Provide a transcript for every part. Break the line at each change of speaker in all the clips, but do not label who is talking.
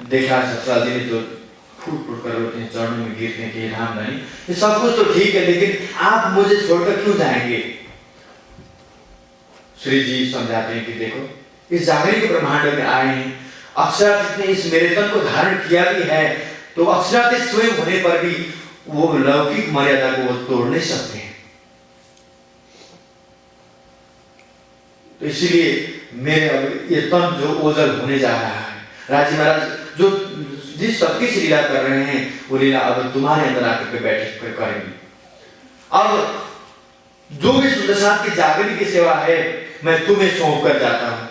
देखा ससुराल जी ने जो फूट फूट कर रोते हैं, चरणों में गिरते हैं कि राम नहीं, ये सब कुछ तो ठीक है, लेकिन आप मुझे छोड़कर क्यों जाएंगे? श्री जी समझाते हैं कि देखो, इस जागृत ब्रह्मांड में आए हैं, अक्षरातीत ने इस मेरे तन को धारण किया भी है, तो अक्षरातीत स्वयं होने पर भी वो लौकिक मर्यादा को वो तोड़ नहीं सकते हैं। तो इसीलिए मेरे अब ये तन जो ओझल होने जा रहा है, राजी महाराज जो जिस शक्ति से लीला कर रहे हैं, वो लीला अब तुम्हारे अंदर आकर के बैठे करेंगे। अब जो भी सुदर्शन की जागृति की सेवा है, मैं तुम्हें सौंप कर जाता हूं।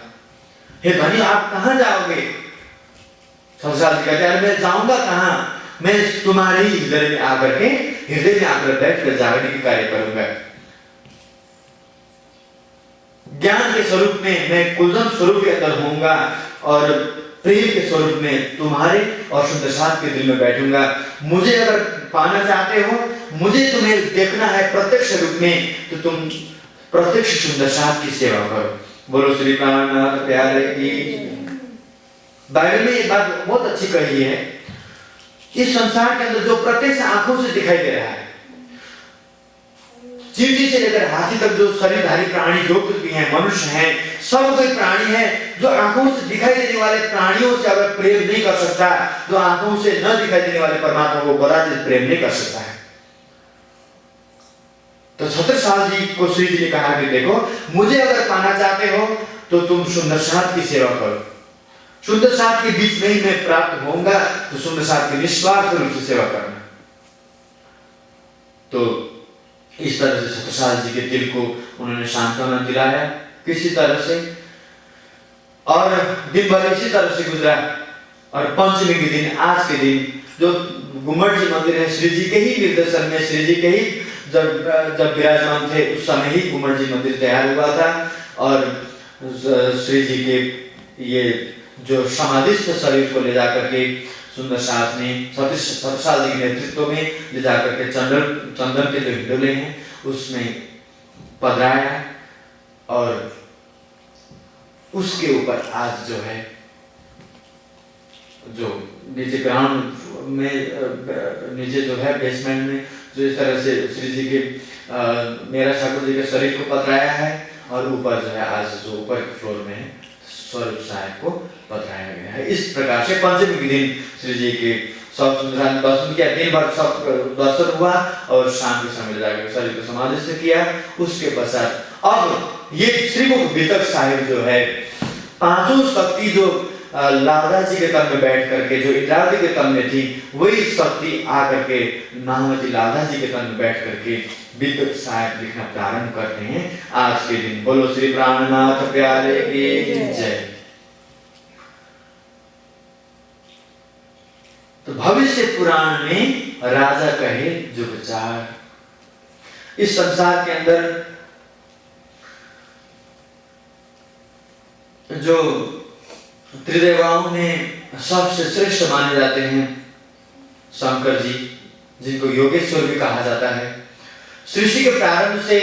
हे धनी, आप कहां जाओगे? सुदर्शन जी कहते हैं, मैं जाऊंगा कहां? मैं तुम्हारे ही हृदय में आकर के, हृदय में आकर बैठकर जागृति की कार्य करूंगा। ज्ञान के स्वरूप में मैं कुलजन स्वरूप के अंदर होऊंगा और प्रेम के स्वरूप में तुम्हारे और सुदर्शन के दिल में बैठूंगा। मुझे अगर पाना चाहते हो, मुझे तुम्हें देखना है प्रत्यक्ष रूप में, तो तुम प्रत्यक्ष सुदर्शन की सेवा करो। बोलो श्री प्राणनाथ प्यारे की। बाइबल में ये बात बहुत अच्छी कही है, इस संसार के अंदर जो प्रत्यक्ष आंखों से दिखाई दे रहा है, चींटी से लेकर हाथी तक जो शरीरधारी प्राणी जो कुछ भी हैं, मनुष्य हैं, सब कोई प्राणी है जो आंखों से दिखाई देने वाले प्राणियों से अगर प्रेम नहीं कर सकता, जो आंखों से न दिखाई देने वाले परमात्मा को कदाचित प्रेम नहीं कर सकता है। तो छत्रसाल जी को श्री जी ने कहा कि देखो, मुझे अगर पाना चाहते हो तो तुम सुदर्शन की सेवा करो। सुदर्शन के बीच में ही मैं प्राप्त होऊंगा, तो सुदर्शन की निस्वार्थ रूप से सेवा करना। तो इस तरह से छत्रसाल जी के दिल को उन्होंने सांत्वना दिलाया किसी तरह से, और दिन भर इसी तरह से गुजरा। और पंचमी के दिन, आज के दिन, जो गुम्मट जी मंदिर है, श्री जी के ही निर्देशन में, श्री जी के ही जब विराजमान थे उस समय ही गुम्मट जी मंदिर तैयार हुआ था। और श्री जी के ये जो समाधिस्थ शरीर को ले जाकर के सुदर्शन ने छत्रसाल जी के नेतृत्व में ले जाकर के चंदन के जो हिंडोले हैं उसमें पधराया, और उसके ऊपर आज जो है, जो नीचे ग्राउंड में, नीचे जो है बेसमेंट में, जो इस तरह से श्री जी के मेरा ठाकुर जी के शरीर को पधराया है, और ऊपर जो है आज जो ऊपर के फ्लोर में है, स्वरूप साहेब को पधराया गया है। इस प्रकार से पंचमी के दिन श्री जी के सब सुदर्शन दर्शन किया, दिन भर सब दर्शन हुआ, और शाम के समय जाकर शरीर को समाधिस्थ किया। उसके पश्चात अब ये श्रीमुख वितक साहिब जो है, पांचों शक्ति जो लावदा जी के तन में बैठ करके, जो इंद्रावती के तन में थी, वही शक्ति आकर के नामवती लावदा जी के तन में बैठ करके वितक साहिब लिखना प्रारंभ करते हैं आज के दिन। बोलो श्री प्राणनाथ प्यारे की जय। तो भविष्य पुराण में राजा कहे जुगचार, इस संसार के अंदर जो त्रिदेवाओं में सबसे श्रेष्ठ माने जाते हैं शंकर जी, जिनको योगेश्वर भी कहा जाता है। सृष्टि के प्रारंभ से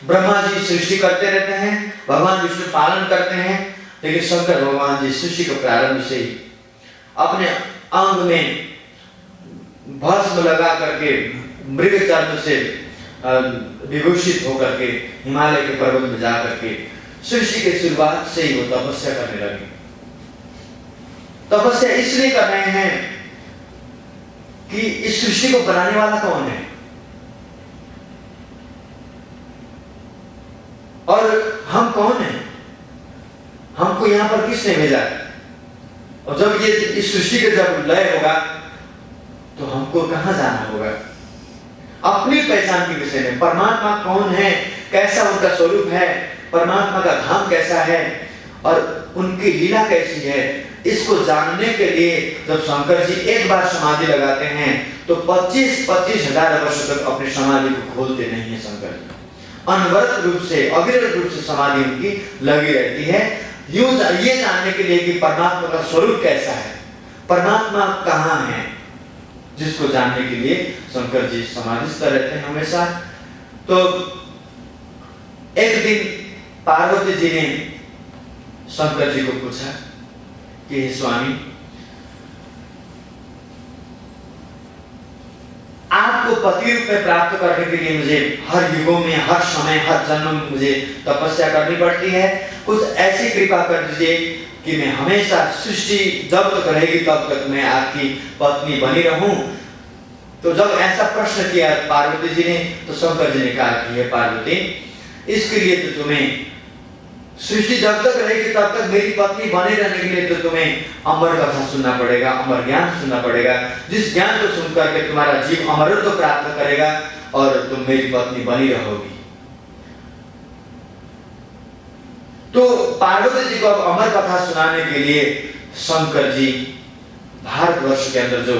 ब्रह्मा जी सृष्टि करते रहते हैं, भगवान विष्णु पालन करते हैं, लेकिन शंकर भगवान जी सृष्टि के प्रारंभ से ही अपने अंग में भस्म लगा करके, मृग चर्म से विभूषित होकर के हिमालय के पर्वत में जाकर के सृष्टि के शुरुआत से ही वो तपस्या करने लगे। तपस्या इसलिए कर रहे हैं कि इस सृष्टि को बनाने वाला कौन है, और हम कौन हैं, हमको यहां पर किसने भेजा। और जब ये इस सृष्टि के जब लय होगा तो हमको कहां जाना होगा। अपनी पहचान के विषय में, परमात्मा कौन है, कैसा उनका स्वरूप है, परमात्मा का धाम कैसा है और उनकी लीला कैसी है, इसको जानने के लिए जब शंकर जी एक बार समाधि लगाते हैं तो 25-25 हजार वर्ष तक अपनी समाधि को खोलते नहीं है शंकर जी। अनवरत रूप से, अविरत रूप से समाधि उनकी लगी रहती है, ये जानने के लिए कि परमात्मा का स्वरूप कैसा है, परमात्मा कहाँ है, जिसको जानने के लिए शंकर जी समाधिस्थ रहते हैं हमेशा। तो एक दिन पार्वती जी ने शंकर जी को पूछा कि स्वामी, पति रूप में प्राप्त करने के लिए मुझे हर युगों में, हर समय, हर जन्म में मुझे तपस्या करनी पड़ती है। कुछ ऐसी कृपा कर दीजिए कि मैं हमेशा सृष्टि जब तक रहेगी तब तक मैं आपकी पत्नी बनी रहूं। तो जब ऐसा प्रश्न किया पार्वती जी ने, तो शंकर जी ने कहा कि हे पार्वती, इसके लिए तो तुम्हें सृष्टि जब तक रहेगी तब तक मेरी पत्नी बने रहने के लिए तो तुम्हें अमर कथा सुनना पड़ेगा, अमर ज्ञान सुनना पड़ेगा, जिस ज्ञान को सुन करके तुम्हारा जीव अमरत्व प्राप्त करेगा और तुम मेरी पत्नी बनी रहोगी। तो पार्वती जी को अब अमर कथा सुनाने के लिए शंकर जी भारतवर्ष के अंदर जो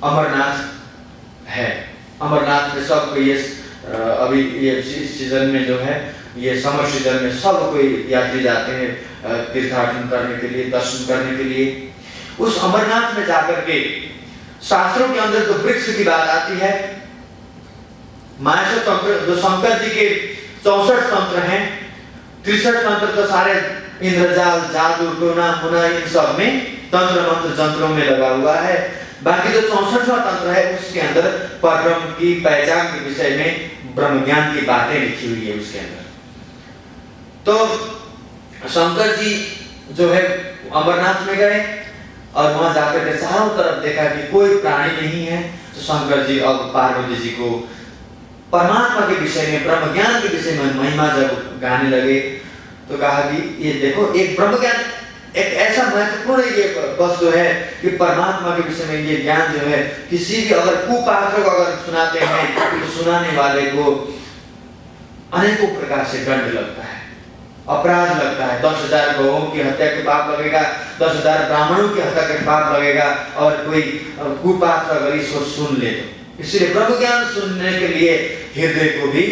अमरनाथ है, अमरनाथ में सबको ये अभी ये सीजन में जो है, ये समर सीजन में सब कोई यात्री जाते हैं तीर्थाटन करने के लिए, दर्शन करने के लिए। उस अमरनाथ में जाकर के शास्त्रों के अंदर तो वृक्ष की बात आती है। मानस तंत्र जो शंकर जी के 64 तंत्र हैं, 63 तंत्र तो सारे इंद्रजाल, जादू, टोना मुना इन सब में तंत्र मंत्र जंत्रों में लगा हुआ है। बाकी जो 64वां तंत्र है उसके अंदर परब्रह्म की पहचान के विषय में ब्रह्म ज्ञान की बातें लिखी हुई है उसके अंदर। तो शंकर जी जो है अमरनाथ में गए और वहां जाकर के चारों तरफ देखा कि कोई प्राणी नहीं है। तो शंकर जी अब पार्वती जी को परमात्मा के विषय में, ब्रह्म ज्ञान के विषय में महिमा जब गाने लगे तो कहा कि ये देखो, एक ब्रह्म ज्ञान एक ऐसा महत्वपूर्ण ये वस्तु है कि परमात्मा के विषय में ये ज्ञान जो है, किसी भी अगर कुपात्र को अगर सुनाते हैं तो सुनाने वाले को अनेकों प्रकार से दंड लगता है, अपराध लगता है। 10,000 गौओं की हत्या के पाप लगेगा, 10,000 ब्राह्मणों की हत्या के पाप लगेगा, और कोई कुपात्र अगर इसको सुन ले तो। इसलिए ब्रह्म ज्ञान सुनने के लिए हृदय को भी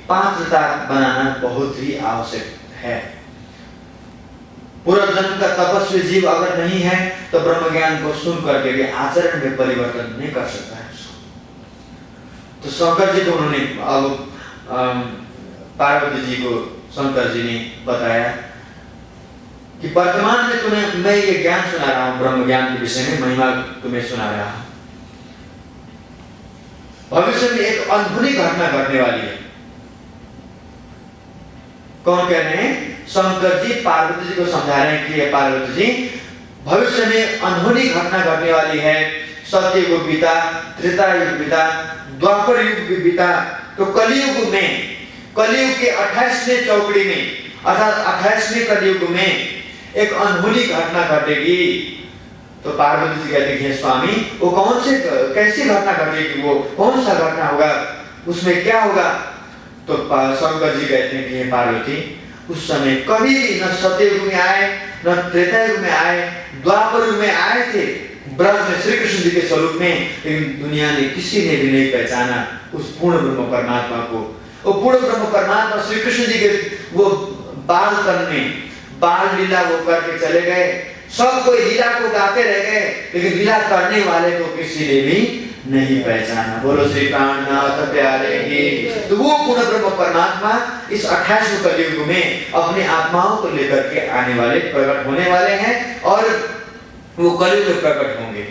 पात्रता बनाना बहुत ही आवश्यक है। पूर्व जन्म का तपस्वी जीव अगर नहीं है तो ब्रह्म ज्ञान को सुन करके भी आचरण में परिवर्तन नहीं कर सकता है उसको। तो शंकर जी को उन्होंने अब पार्वती जी को शंकर जी ने बताया कि वर्तमान में तुम्हें मैं ये ज्ञान सुना रहा हूं, ब्रह्म ज्ञान के विषय में महिमा तुम्हें सुना रहा हूं। भविष्य में एक अनहोनी घटना घटने वाली है। कौन कह रहे हैं? शंकर जी पार्वती जी को समझा रहे हैं कि ये पार्वती जी, भविष्य में अनहोनी घटना घटने वाली है। सत्य युग बीता, त्रेता युग बीता, द्वापर युग भी बीता, तो कलयुग में, कलयुग के 28वें चौकड़ी में अर्थात 28वें कलयुग में एक अनहोनी घटना घटेगी। तो पार्वती जी कहते हैं स्वामी, वो कौन से कैसी घटना घटेगी, वो कौन सा घटना होगा, उसमें क्या होगा? तो शंकर जी कहते हैं कि पार्वती, उस समय कभी भी न सत्ययुग में आए, न त्रेता युग में आए, द्वापर युग में आए थे ब्रज में श्री कृष्ण जी के स्वरूप में, लेकिन दुनिया ने किसी ने भी नहीं पहचाना उस पूर्ण ब्रह्म परमात्मा को। वो पूर्ण ब्रह्म परमात्मा श्री कृष्ण जी के वो बाल तन में बाल लीला वो करके चले गए। सब कोई लीला को गाते रह गए, लेकिन लीला करने वाले को किसी ने भी नहीं पहचाना। बोलो श्री प्राणनाथ प्यारे की। तो वो पूर्ण ब्रह्म परमात्मा इस 28वें कलयुग में अपने आत्माओं को लेकर के आने वाले, प्रकट होने वाले हैं, और वो कलयुग में प्रकट होंगे।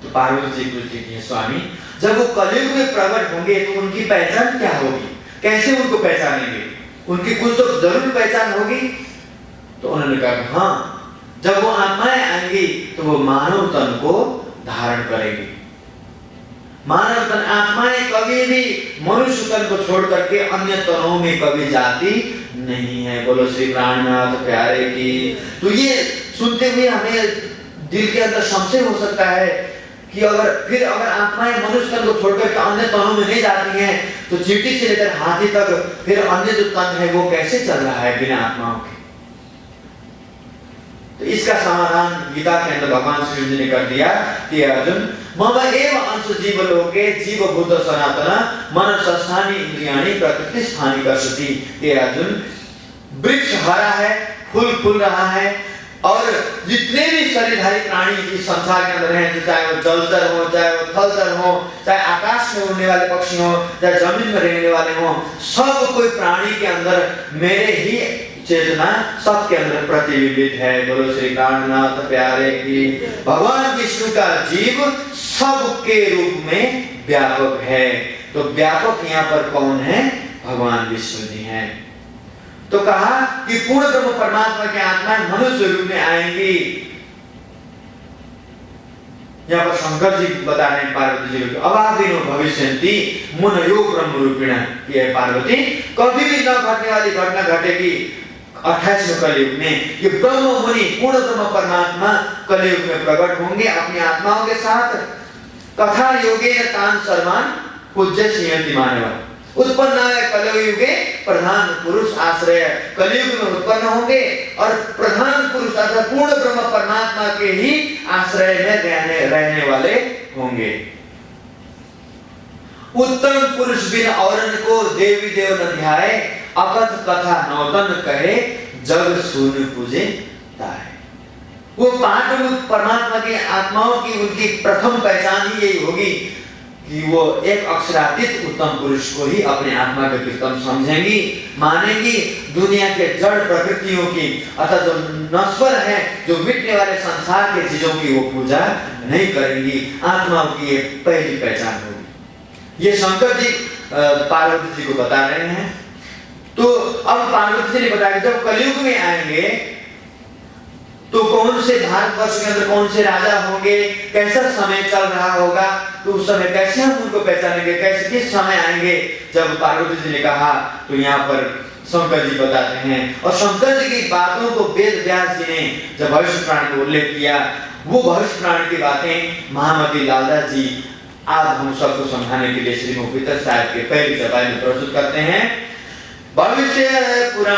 तो पार्वती जी पूछती है स्वामी, जब वो कलयुग में प्रकट होंगे तो उनकी पहचान क्या होगी, कैसे उनको पहचानेंगे? उनकी कुछ तो जरूर पहचान होगी। तो उन्होंने कहा हाँ, जब वो आत्माएं आएंगी तो वो मानव तन को धारण करेंगी। मानव तन, आत्माएं कभी भी मनुष्य तन को छोड़ करके अन्य तनों में कभी जाती नहीं है। बोलो श्री प्राणनाथ प्यारे की। तो ये सुनते हुए हमें दिल के अंदर संशय हो सकता है कि अगर आत्माएं मनुष्य तन को छोड़कर अन्य तनों में नहीं जाती हैं तो चींटी से लेकर हाथी तक फिर अन्य जो तन है वो कैसे चल रहा है बिना आत्माओं के? तो इसका समाधान गीता के अंदर भगवान श्री कृष्ण ने कर दिया कि अर्जुन, मम एव अंश जीव लोके जीव भूत सनातन मन संस्थानी इंद्रियाणि प्रकृति स्थानी कर्षति। ये अर्जुन, वृक्ष हरा है, फूल फूल रहा है, और जितने भी शरीरधारी प्राणी इस संसार के अंदर हैं, चाहे वो जलचर हो, चाहे वो थलचर हो, चाहे आकाश में उड़ने वाले पक्षी हो, चाहे जमीन में रहने वाले हो, सब कोई प्राणी के अंदर मेरे ही चेतना सबके अंदर प्रतिबिंबित है। बोलो श्री कान्हनाथ प्यारे की। भगवान विष्णु का जीव सबके रूप में व्यापक है। तो व्यापक यहाँ पर कौन है? भगवान विष्णु जी हैं। तो कहा कि पूर्ण ब्रह्म परमात्मा की आत्माएं मनुष्य रूप में आएंगी। यहाँ पर शंकर जी बता रहे हैं पार्वती जी को, अभाविनो भविष्यन्ति मुनयो ब्रह्म रूपिण। ये पार्वती कभी भी न घटने वाली घटना घटेगी 28वें कलयुग में। ये ब्रह्म मुनि पूर्ण ब्रह्म परमात्मा कलयुग में प्रकट होंगे अपनी आत्माओं के साथ। कथा योगेन तान सर्वान पूज्य सिंहति मानव। उत्पन्नाय कलयुगे प्रधान पुरुष आश्रय। कलयुग में उत्पन्न होंगे और प्रधान पुरुष अर्थात पूर्ण ब्रह्म परमात्मा के ही आश्रय में रहने वाले होंगे। उत्तम पुरुष बिन औरन को देवी देव न ध्याए। अकथ कथा नौतन कहे जग सुन पूजे ताए। वो पांच परमात्मा की आत्माओं की उनकी प्रथम पहचान ही यही होगी कि वो एक अक्षरातीत उत्तम पुरुष को ही अपने आत्मा के प्रीतम समझेंगी, मानेंगी। दुनिया के जड़ प्रकृतियों की अर्थात जो नश्वर है, जो मिटने वाले संसार के चीजों की वो पूजा नहीं करेंगी। आत्माओं की ये पहली पहचान होगी। ये शंकर जी पार्वती जी को बता रहे हैं। तो अब पार्वती जी ने बताया जब कलयुग में आएंगे तो कौन से भारतवर्ष के अंदर कौन से राजा होंगे, कैसा समय चल रहा होगा, तो उस समय कैसे हम उनको पहचानेंगे, कैसे किस समय आएंगे। जब पार्वती जी ने कहा तो यहाँ पर शंकर जी बताते हैं। और शंकर जी की बातों को वेद व्यास जी ने जब भविष्य पुराण को उल्लेख किया, वो भविष्य पुराण की बातें महामती लालदास जी आज हम सबको समझाने के लिए श्री मुखवितर साहब के पहली सभा में प्रस्तुत करते हैं। भविष्य पुराण